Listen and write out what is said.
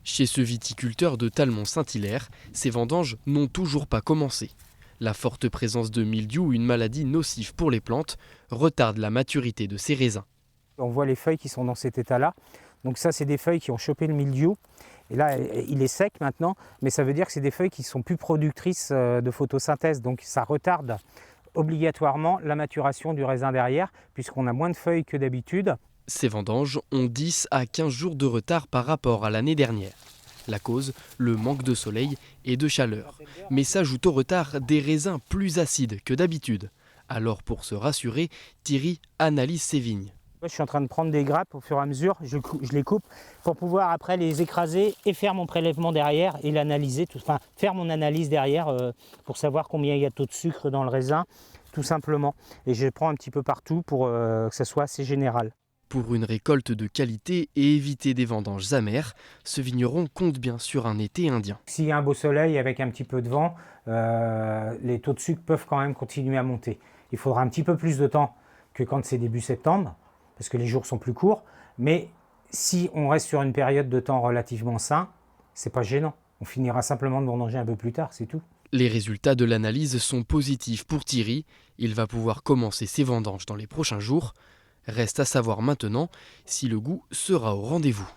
Chez ce viticulteur de Talmont-Saint-Hilaire, ces vendanges n'ont toujours pas commencé. La forte présence de mildiou, une maladie nocive pour les plantes, retarde la maturité de ces raisins. On voit les feuilles qui sont dans cet état-là. Donc ça, c'est des feuilles qui ont chopé le mildiou. Et là, il est sec maintenant, mais ça veut dire que c'est des feuilles qui sont plus productrices de photosynthèse. Donc ça retarde obligatoirement la maturation du raisin derrière, puisqu'on a moins de feuilles que d'habitude. Ces vendanges ont 10 à 15 jours de retard par rapport à l'année dernière. La cause, le manque de soleil et de chaleur. Mais s'ajoute au retard des raisins plus acides que d'habitude. Alors pour se rassurer, Thierry analyse ses vignes. Je suis en train de prendre des grappes au fur et à mesure, je les coupe pour pouvoir après les écraser et faire mon prélèvement derrière et l'analyser, enfin faire mon analyse derrière pour savoir combien il y a de taux de sucre dans le raisin, tout simplement. Et je prends un petit peu partout pour que ça soit assez général. Pour une récolte de qualité et éviter des vendanges amères, ce vigneron compte bien sur un été indien. S'il y a un beau soleil avec un petit peu de vent, les taux de sucre peuvent quand même continuer à monter. Il faudra un petit peu plus de temps que quand c'est début septembre, parce que les jours sont plus courts, mais si on reste sur une période de temps relativement sain, c'est pas gênant. On finira simplement de vendanger un peu plus tard, c'est tout. Les résultats de l'analyse sont positifs pour Thierry. Il va pouvoir commencer ses vendanges dans les prochains jours. Reste à savoir maintenant si le goût sera au rendez-vous.